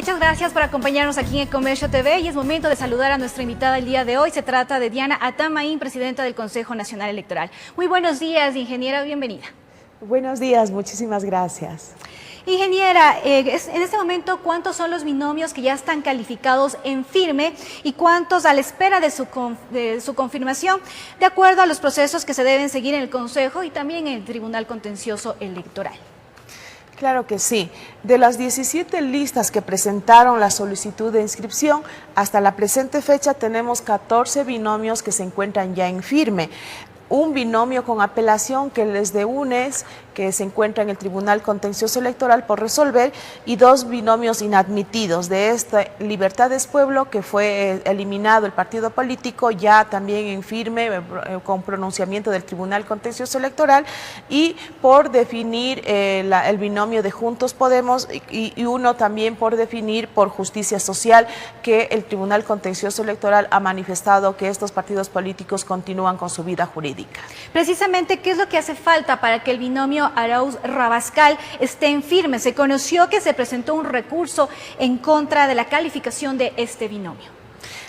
Muchas gracias por acompañarnos aquí en El Comercio TV y es momento de saludar a nuestra invitada el día de hoy. Se trata de Diana Atamaín, presidenta del Consejo Nacional Electoral. Muy buenos días, ingeniera, bienvenida. Buenos días, muchísimas gracias. Ingeniera, en este momento, ¿cuántos son los binomios que ya están calificados en firme y cuántos a la espera de su confirmación, de acuerdo a los procesos que se deben seguir en el Consejo y también en el Tribunal Contencioso Electoral? Claro que sí. De las 17 listas que presentaron la solicitud de inscripción, hasta la presente fecha tenemos 14 binomios que se encuentran ya en firme. Un binomio con apelación que es de UNES, que se encuentra en el Tribunal Contencioso Electoral por resolver, y 2 binomios inadmitidos. De esta, Libertades Pueblo, que fue eliminado el partido político, ya también en firme, con pronunciamiento del Tribunal Contencioso Electoral, y por definir el binomio de Juntos Podemos, y uno también por definir por Justicia Social, que el Tribunal Contencioso Electoral ha manifestado que estos partidos políticos continúan con su vida jurídica. Precisamente, ¿qué es lo que hace falta para que el binomio Arauz-Rabascal esté en firme? Se conoció que se presentó un recurso en contra de la calificación de este binomio.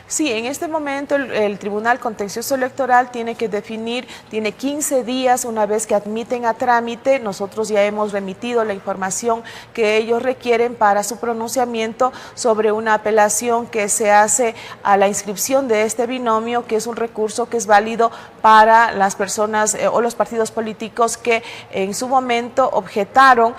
Sí, en este momento el Tribunal Contencioso Electoral tiene que definir, tiene 15 días una vez que admiten a trámite. Nosotros ya hemos remitido la información que ellos requieren para su pronunciamiento sobre una apelación que se hace a la inscripción de este binomio, que es un recurso que es válido para las personas o los partidos políticos que en su momento objetaron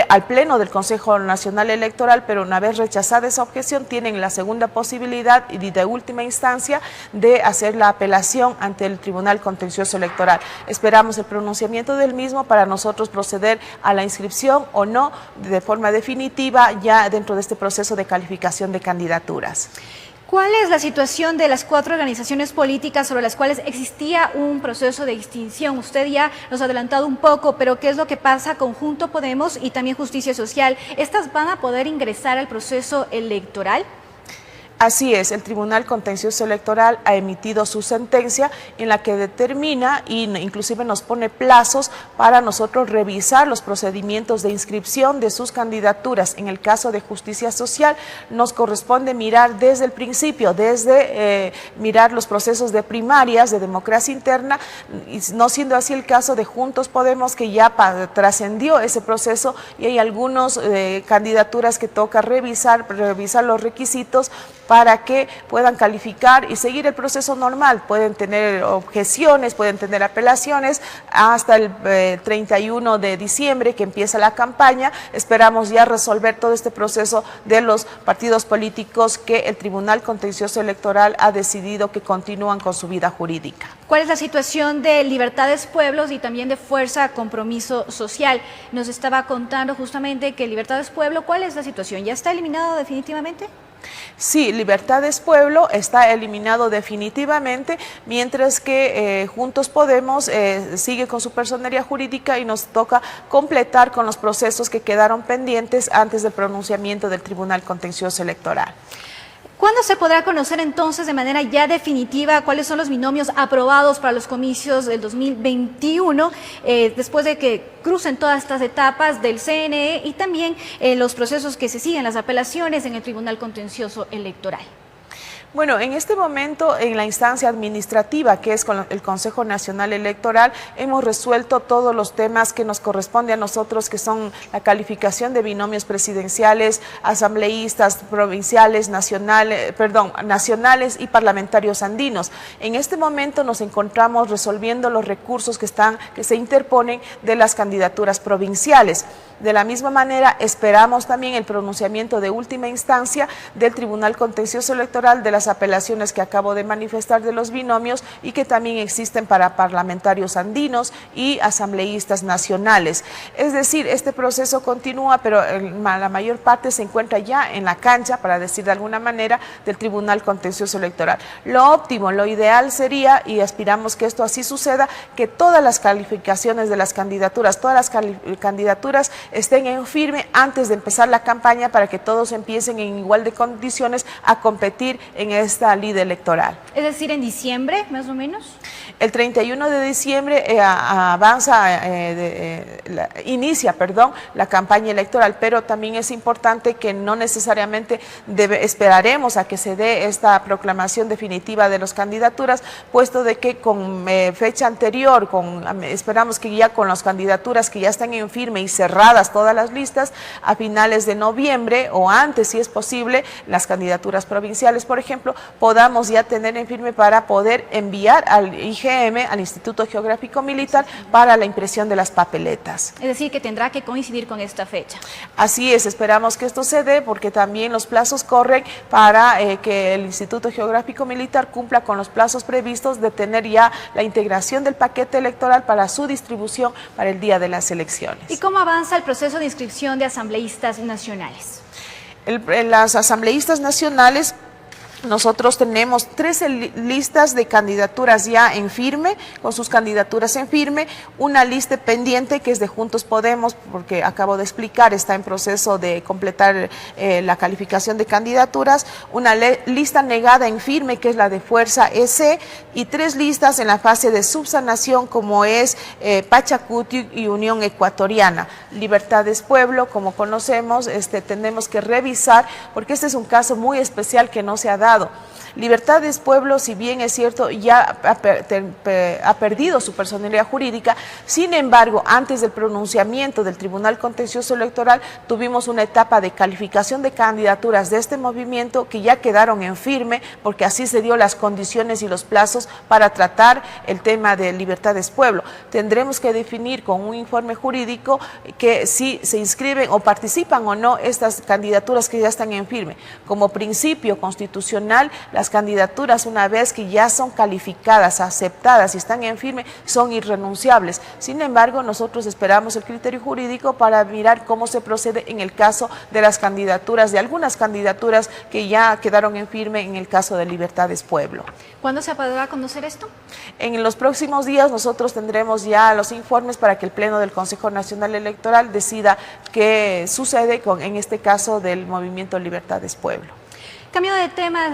al Pleno del Consejo Nacional Electoral, pero una vez rechazada esa objeción tienen la segunda posibilidad y de última instancia de hacer la apelación ante el Tribunal Contencioso Electoral. Esperamos el pronunciamiento del mismo para nosotros proceder a la inscripción o no de forma definitiva ya dentro de este proceso de calificación de candidaturas. ¿Cuál es la situación de las 4 organizaciones políticas sobre las cuales existía un proceso de extinción? Usted ya nos ha adelantado un poco, pero ¿qué es lo que pasa con Juntos Podemos y también Justicia Social? ¿Estas van a poder ingresar al proceso electoral? Así es, el Tribunal Contencioso Electoral ha emitido su sentencia en la que determina e inclusive nos pone plazos para nosotros revisar los procedimientos de inscripción de sus candidaturas. En el caso de Justicia Social nos corresponde mirar desde el principio, mirar los procesos de primarias, de democracia interna, y no siendo así el caso de Juntos Podemos, que ya trascendió ese proceso y hay algunas candidaturas que toca revisar los requisitos para que puedan calificar y seguir el proceso normal. Pueden tener objeciones, pueden tener apelaciones hasta el 31 de diciembre que empieza la campaña. Esperamos ya resolver todo este proceso de los partidos políticos que el Tribunal Contencioso Electoral ha decidido que continúan con su vida jurídica. ¿Cuál es la situación de Libertades Pueblos y también de Fuerza Compromiso Social? Nos estaba contando justamente que Libertades Pueblo, ¿cuál es la situación? ¿Ya está eliminado definitivamente? Sí, Libertades Pueblo está eliminado definitivamente, mientras que Juntos Podemos sigue con su personería jurídica y nos toca completar con los procesos que quedaron pendientes antes del pronunciamiento del Tribunal Contencioso Electoral. ¿Cuándo se podrá conocer entonces de manera ya definitiva cuáles son los binomios aprobados para los comicios del 2021, después de que crucen todas estas etapas del CNE y también los procesos que se siguen, las apelaciones en el Tribunal Contencioso Electoral? Bueno, en este momento, en la instancia administrativa, que es con el Consejo Nacional Electoral, hemos resuelto todos los temas que nos corresponde a nosotros, que son la calificación de binomios presidenciales, asambleístas, provinciales, nacionales y parlamentarios andinos. En este momento nos encontramos resolviendo los recursos que se interponen de las candidaturas provinciales. De la misma manera, esperamos también el pronunciamiento de última instancia del Tribunal Contencioso Electoral de las apelaciones que acabo de manifestar de los binomios y que también existen para parlamentarios andinos y asambleístas nacionales. Es decir, este proceso continúa, pero la mayor parte se encuentra ya en la cancha, para decir de alguna manera, del Tribunal Contencioso Electoral. Lo óptimo, lo ideal sería, y aspiramos que esto así suceda, que todas las calificaciones de las candidaturas, estén en firme antes de empezar la campaña para que todos empiecen en igual de condiciones a competir en esta lid electoral. Es decir, en diciembre, más o menos. El 31 de diciembre inicia la campaña electoral, pero también es importante que no necesariamente esperaremos a que se dé esta proclamación definitiva de las candidaturas, puesto de que con fecha anterior, esperamos que ya con las candidaturas que ya están en firme y cerradas todas las listas, a finales de noviembre o antes, si es posible, las candidaturas provinciales, por ejemplo, podamos ya tener en firme para poder enviar al IGM, al Instituto Geográfico Militar, para la impresión de las papeletas. Es decir, que tendrá que coincidir con esta fecha. Así es, esperamos que esto se dé porque también los plazos corren para que el Instituto Geográfico Militar cumpla con los plazos previstos de tener ya la integración del paquete electoral para su distribución para el día de las elecciones. ¿Y cómo avanza el proceso de inscripción de asambleístas nacionales? Las asambleístas nacionales, nosotros tenemos 13 listas de candidaturas ya en firme, con sus candidaturas en firme, una lista pendiente que es de Juntos Podemos, porque acabo de explicar, está en proceso de completar la calificación de candidaturas, una lista negada en firme que es la de Fuerza EC y 3 listas en la fase de subsanación como es Pachacuti y Unión Ecuatoriana. Libertades Pueblo, como conocemos, tenemos que revisar porque este es un caso muy especial que no se ha dado. Libertades Pueblo, si bien es cierto, ya ha perdido su personalidad jurídica, sin embargo, antes del pronunciamiento del Tribunal Contencioso Electoral, tuvimos una etapa de calificación de candidaturas de este movimiento que ya quedaron en firme, porque así se dio las condiciones y los plazos para tratar el tema de Libertades Pueblo. Tendremos que definir con un informe jurídico que si se inscriben o participan o no estas candidaturas que ya están en firme. Como principio constitucional, las candidaturas, una vez que ya son calificadas, aceptadas y están en firme, son irrenunciables. Sin embargo, nosotros esperamos el criterio jurídico para mirar cómo se procede en el caso de las candidaturas, de algunas candidaturas que ya quedaron en firme en el caso de Libertades Pueblo. ¿Cuándo se podrá conocer esto? En los próximos días nosotros tendremos ya los informes para que el Pleno del Consejo Nacional Electoral decida qué sucede en este caso del movimiento Libertades Pueblo. Cambio de tema,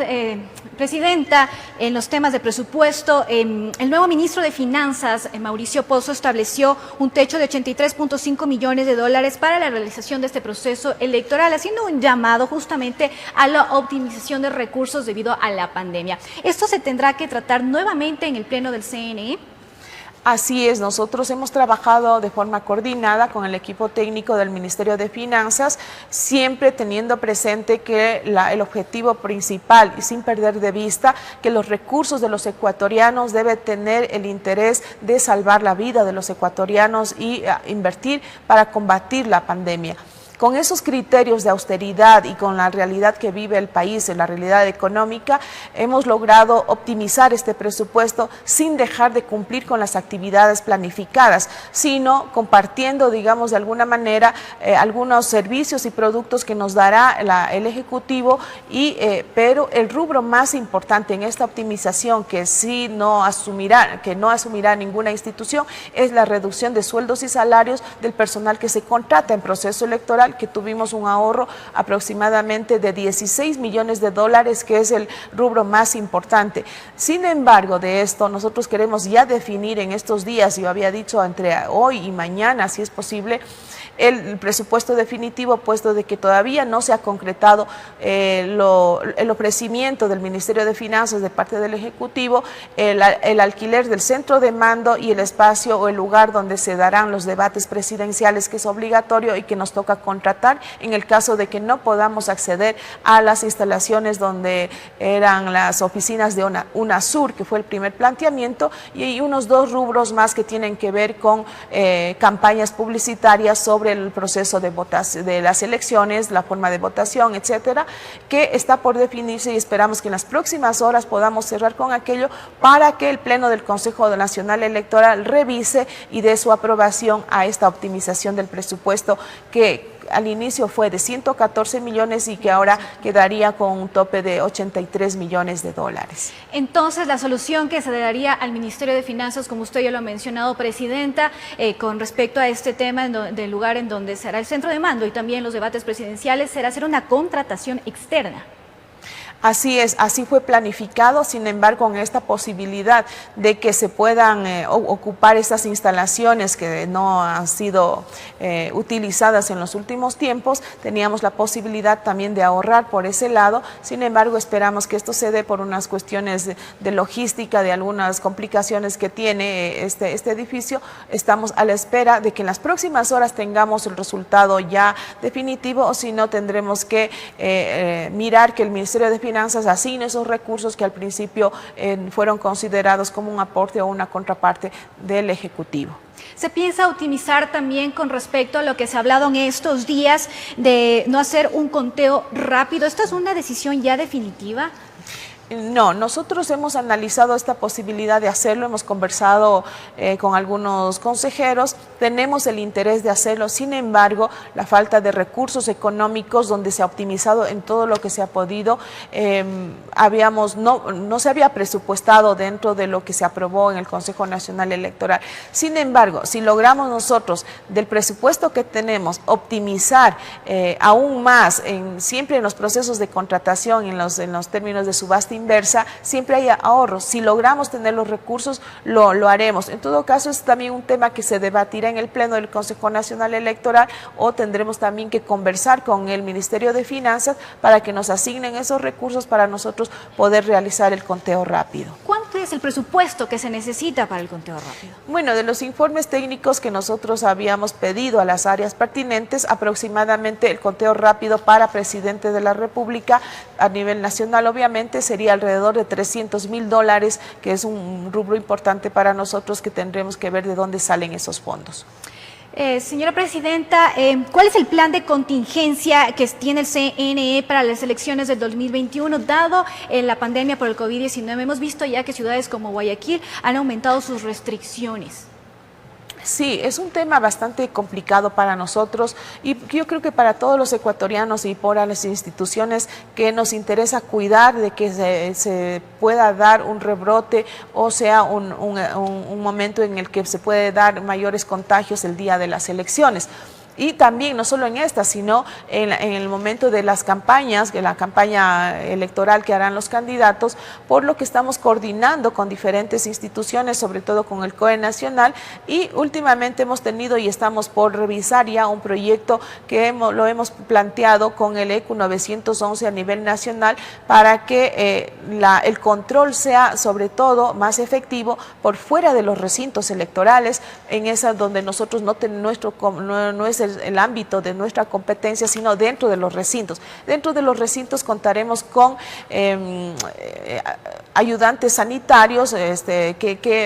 Presidenta, en los temas de presupuesto, el nuevo ministro de Finanzas, Mauricio Pozo, estableció un techo de 83.5 millones de dólares para la realización de este proceso electoral, haciendo un llamado justamente a la optimización de recursos debido a la pandemia. ¿Esto se tendrá que tratar nuevamente en el Pleno del CNE? Así es, nosotros hemos trabajado de forma coordinada con el equipo técnico del Ministerio de Finanzas, siempre teniendo presente que el objetivo principal y sin perder de vista que los recursos de los ecuatorianos deben tener el interés de salvar la vida de los ecuatorianos y invertir para combatir la pandemia. Con esos criterios de austeridad y con la realidad que vive el país, en la realidad económica, hemos logrado optimizar este presupuesto sin dejar de cumplir con las actividades planificadas, sino compartiendo, digamos, de alguna manera algunos servicios y productos que nos dará el Ejecutivo, pero el rubro más importante en esta optimización que no asumirá ninguna institución es la reducción de sueldos y salarios del personal que se contrata en proceso electoral, que tuvimos un ahorro aproximadamente de 16 millones de dólares, que es el rubro más importante. Sin embargo, de esto nosotros queremos ya definir en estos días, yo había dicho entre hoy y mañana, si es posible, el presupuesto definitivo, puesto de que todavía no se ha concretado el ofrecimiento del Ministerio de Finanzas de parte del Ejecutivo, el alquiler del centro de mando y el espacio o el lugar donde se darán los debates presidenciales, que es obligatorio y que nos toca contratar en el caso de que no podamos acceder a las instalaciones donde eran las oficinas de UNASUR, que fue el primer planteamiento, y hay unos 2 rubros más que tienen que ver con campañas publicitarias sobre el proceso de las elecciones, la forma de votación, etcétera, que está por definirse y esperamos que en las próximas horas podamos cerrar con aquello para que el Pleno del Consejo Nacional Electoral revise y dé su aprobación a esta optimización del presupuesto que al inicio fue de 114 millones y que ahora quedaría con un tope de 83 millones de dólares. Entonces, la solución que se le daría al Ministerio de Finanzas, como usted ya lo ha mencionado, Presidenta, con respecto a este tema del lugar en donde será el centro de mando y también los debates presidenciales, será hacer una contratación externa. Así es, así fue planificado, sin embargo, con esta posibilidad de que se puedan ocupar estas instalaciones que no han sido utilizadas en los últimos tiempos, teníamos la posibilidad también de ahorrar por ese lado. Sin embargo, esperamos que esto se dé por unas cuestiones de logística, de algunas complicaciones que tiene este edificio. Estamos a la espera de que en las próximas horas tengamos el resultado ya definitivo, o si no tendremos que mirar que el Ministerio de Finanzas asigne esos recursos que al principio fueron considerados como un aporte o una contraparte del Ejecutivo. ¿Se piensa optimizar también con respecto a lo que se ha hablado en estos días de no hacer un conteo rápido? ¿Esta es una decisión ya definitiva? No, nosotros hemos analizado esta posibilidad de hacerlo, hemos conversado con algunos consejeros, tenemos el interés de hacerlo, sin embargo, la falta de recursos económicos donde se ha optimizado en todo lo que se ha podido, no se había presupuestado dentro de lo que se aprobó en el Consejo Nacional Electoral. Sin embargo, si logramos nosotros del presupuesto que tenemos optimizar aún más, siempre en los procesos de contratación, en los términos de subasta inversa, siempre hay ahorros. Si logramos tener los recursos, lo haremos. En todo caso, es también un tema que se debatirá en el Pleno del Consejo Nacional Electoral, o tendremos también que conversar con el Ministerio de Finanzas para que nos asignen esos recursos para nosotros poder realizar el conteo rápido. ¿Cuánto es el presupuesto que se necesita para el conteo rápido? Bueno, de los informes técnicos que nosotros habíamos pedido a las áreas pertinentes, aproximadamente el conteo rápido para presidente de la República a nivel nacional, obviamente, sería alrededor de $300.000, que es un rubro importante para nosotros, que tendremos que ver de dónde salen esos fondos. Señora Presidenta, ¿cuál es el plan de contingencia que tiene el CNE para las elecciones del 2021, dado la pandemia por el COVID-19? Hemos visto ya que ciudades como Guayaquil han aumentado sus restricciones. Sí, es un tema bastante complicado para nosotros, y yo creo que para todos los ecuatorianos y por las instituciones que nos interesa cuidar de que se pueda dar un rebrote, o sea, un momento en el que se puede dar mayores contagios el día de las elecciones. Y también, no solo en esta, sino en el momento de las campañas, de la campaña electoral que harán los candidatos, por lo que estamos coordinando con diferentes instituciones, sobre todo con el COE Nacional, y últimamente hemos tenido y estamos por revisar ya un proyecto que lo hemos planteado con el ECU 911 a nivel nacional, para que el control sea sobre todo más efectivo por fuera de los recintos electorales, en esas donde nosotros no es el ámbito de nuestra competencia, sino dentro de los recintos. Dentro de los recintos contaremos con ayudantes sanitarios,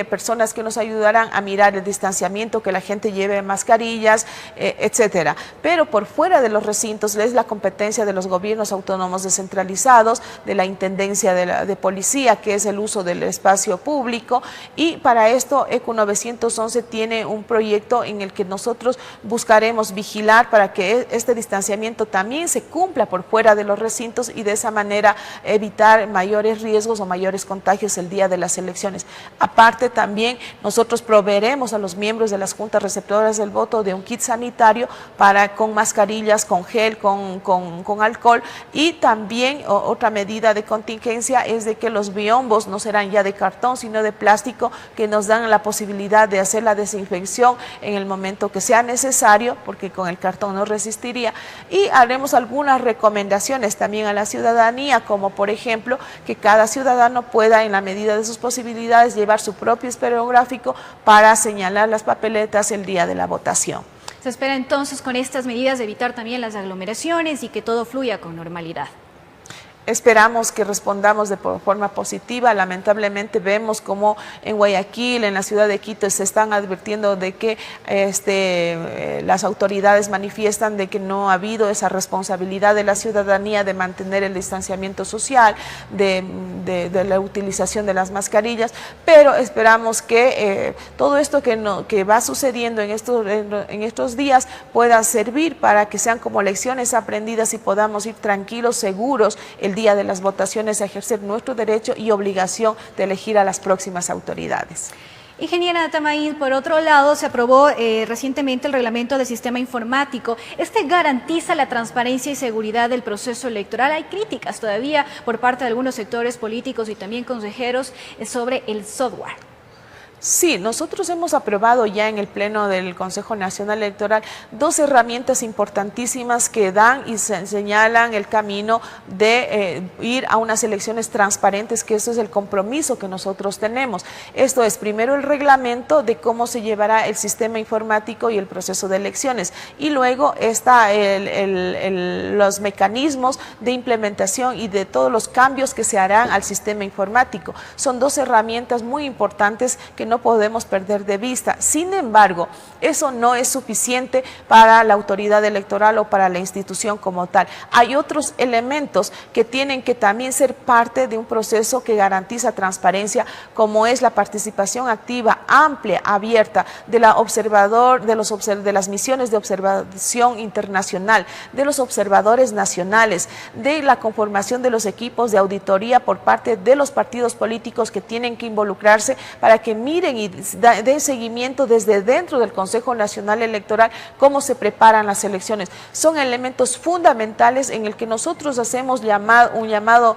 personas que nos ayudarán a mirar el distanciamiento, que la gente lleve mascarillas, etcétera. Pero por fuera de los recintos es la competencia de los gobiernos autónomos descentralizados, de la Intendencia de Policía, que es el uso del espacio público, y para esto ECU 911 tiene un proyecto en el que nosotros buscaremos vigilar para que este distanciamiento también se cumpla por fuera de los recintos, y de esa manera evitar mayores riesgos o mayores contagios el día de las elecciones. Aparte, también nosotros proveeremos a los miembros de las juntas receptoras del voto de un kit sanitario con mascarillas, con gel, con alcohol, y también otra medida de contingencia es de que los biombos no serán ya de cartón sino de plástico, que nos dan la posibilidad de hacer la desinfección en el momento que sea necesario, porque con el cartón no resistiría. Y haremos algunas recomendaciones también a la ciudadanía, como por ejemplo que cada ciudadano pueda, en la medida de sus posibilidades, llevar su propio esperográfico para señalar las papeletas el día de la votación. Se espera entonces con estas medidas evitar también las aglomeraciones y que todo fluya con normalidad. Esperamos que respondamos de forma positiva. Lamentablemente vemos como en Guayaquil, en la ciudad de Quito, se están advirtiendo de que las autoridades manifiestan de que no ha habido esa responsabilidad de la ciudadanía de mantener el distanciamiento social, de la utilización de las mascarillas, pero esperamos que todo esto que va sucediendo en estos días pueda servir para que sean como lecciones aprendidas y podamos ir tranquilos, seguros, el día de las votaciones, a ejercer nuestro derecho y obligación de elegir a las próximas autoridades. Ingeniera Tamaín, por otro lado, se aprobó recientemente el reglamento del sistema informático. Este garantiza la transparencia y seguridad del proceso electoral. Hay críticas todavía por parte de algunos sectores políticos y también consejeros sobre el software. Sí, nosotros hemos aprobado ya en el Pleno del Consejo Nacional Electoral 2 herramientas importantísimas que dan y señalan el camino de ir a unas elecciones transparentes, que eso es el compromiso que nosotros tenemos. Esto es, primero, el reglamento de cómo se llevará el sistema informático y el proceso de elecciones, y luego está los mecanismos de implementación y de todos los cambios que se harán al sistema informático. Son 2 herramientas muy importantes que no podemos perder de vista. Sin embargo, eso no es suficiente para la autoridad electoral o para la institución como tal. Hay otros elementos que tienen que también ser parte de un proceso que garantiza transparencia, como es la participación activa, amplia, abierta de las misiones de observación internacional, de los observadores nacionales, de la conformación de los equipos de auditoría por parte de los partidos políticos que tienen que involucrarse para que miren y den seguimiento desde dentro del Consejo Nacional Electoral cómo se preparan las elecciones. Son elementos fundamentales en el que nosotros hacemos un llamado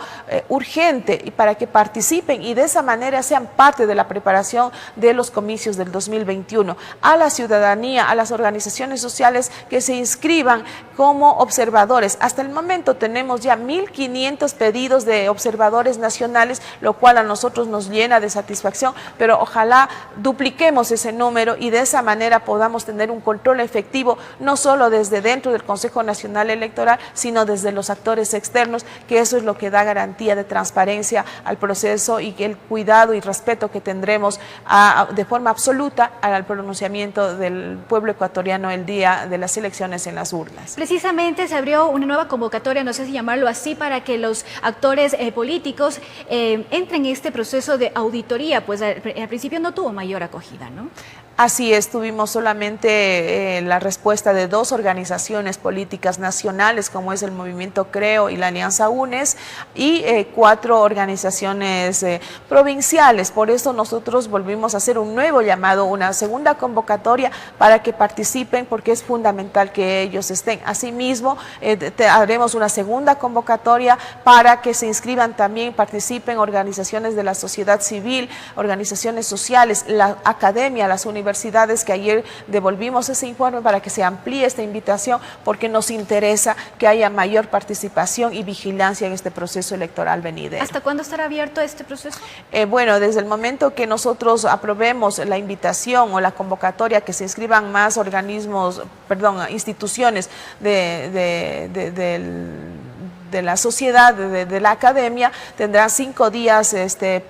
urgente y para que participen y de esa manera sean parte de la preparación de los comicios del 2021. A la ciudadanía, a las organizaciones sociales que se inscriban como observadores. Hasta el momento tenemos ya 1.500 pedidos de observadores nacionales, lo cual a nosotros nos llena de satisfacción, pero ojalá dupliquemos ese número y de esa manera podamos tener un control efectivo, no solo desde dentro del Consejo Nacional Electoral, sino desde los actores externos, que eso es lo que da garantía de transparencia al proceso y el cuidado y respeto que tendremos de forma absoluta al pronunciamiento del pueblo ecuatoriano el día de las elecciones en las urnas. Precisamente se abrió una nueva convocatoria, no sé si llamarlo así, para que los actores políticos entren en este proceso de auditoría, pues al principio no tuvo mayor acogida, ¿no? Así es, tuvimos solamente la respuesta de 2 organizaciones políticas nacionales, como es el Movimiento Creo y la Alianza UNES, y 4 organizaciones provinciales. Por eso nosotros volvimos a hacer un nuevo llamado, una segunda convocatoria para que participen, porque es fundamental que ellos estén. Asimismo, haremos una segunda convocatoria para que se inscriban también, participen organizaciones de la sociedad civil, organizaciones sociales, la academia, las universidades, que ayer devolvimos ese informe para que se amplíe esta invitación, porque nos interesa que haya mayor participación y vigilancia en este proceso electoral venidero. ¿Hasta cuándo estará abierto este proceso? Bueno, desde el momento que nosotros aprobemos la invitación o la convocatoria, que se inscriban más instituciones de la sociedad, de la academia, tendrán 5 días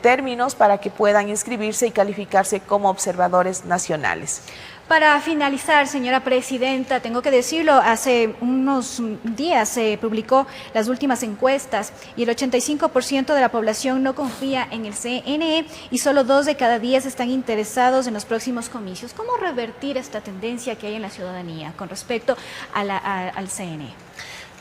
términos para que puedan inscribirse y calificarse como observadores nacionales. Para finalizar, señora presidenta, tengo que decirlo, hace unos días se publicó las últimas encuestas y el 85% de la población no confía en el CNE y solo 2 de cada 10 están interesados en los próximos comicios. ¿Cómo revertir esta tendencia que hay en la ciudadanía con respecto al CNE?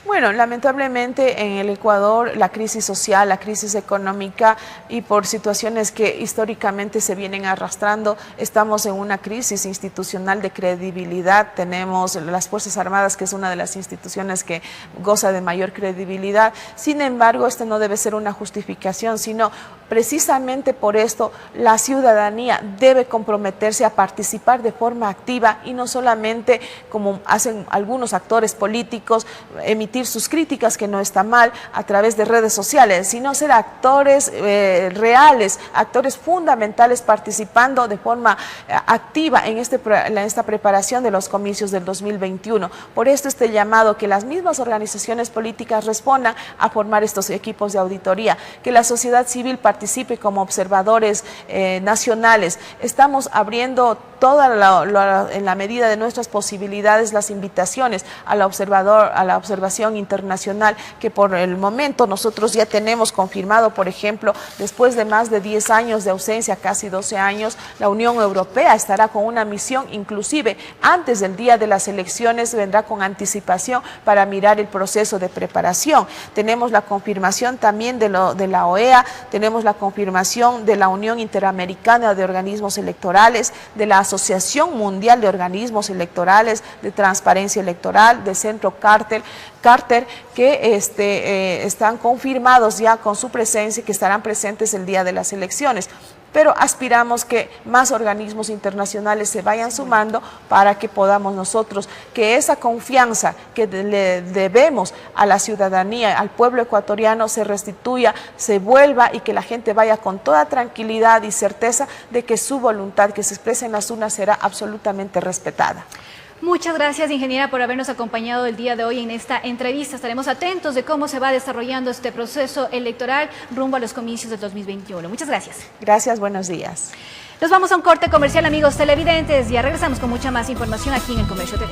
Bueno, lamentablemente en el Ecuador la crisis social, la crisis económica y por situaciones que históricamente se vienen arrastrando, estamos en una crisis institucional de credibilidad. Tenemos las Fuerzas Armadas, que es una de las instituciones que goza de mayor credibilidad. Sin embargo, esto no debe ser una justificación, sino precisamente por esto la ciudadanía debe comprometerse a participar de forma activa y no solamente como hacen algunos actores políticos, emitir sus críticas, que no está mal, a través de redes sociales, sino ser actores reales, actores fundamentales, participando de forma activa en esta preparación de los comicios del 2021. Por esto este llamado, que las mismas organizaciones políticas respondan a formar estos equipos de auditoría, que la sociedad civil participe como observadores nacionales. Estamos abriendo en la medida de nuestras posibilidades las invitaciones a la observación cooperación internacional que por el momento nosotros ya tenemos confirmado, por ejemplo, después de más de 10 años de ausencia, casi 12 años, la Unión Europea estará con una misión, inclusive antes del día de las elecciones vendrá con anticipación para mirar el proceso de preparación. Tenemos la confirmación también de la OEA, tenemos la confirmación de la Unión Interamericana de Organismos Electorales, de la Asociación Mundial de Organismos Electorales, de Transparencia Electoral, del Centro Carter, que están confirmados ya con su presencia y que estarán presentes el día de las elecciones. Pero aspiramos que más organismos internacionales se vayan sumando para que podamos nosotros, que esa confianza que le debemos a la ciudadanía, al pueblo ecuatoriano, se restituya, se vuelva y que la gente vaya con toda tranquilidad y certeza de que su voluntad que se expresa en las urnas será absolutamente respetada. Muchas gracias, ingeniera, por habernos acompañado el día de hoy en esta entrevista. Estaremos atentos de cómo se va desarrollando este proceso electoral rumbo a los comicios del 2021. Muchas gracias. Gracias, buenos días. Nos vamos a un corte comercial, amigos televidentes. Ya regresamos con mucha más información aquí en El Comercio TV.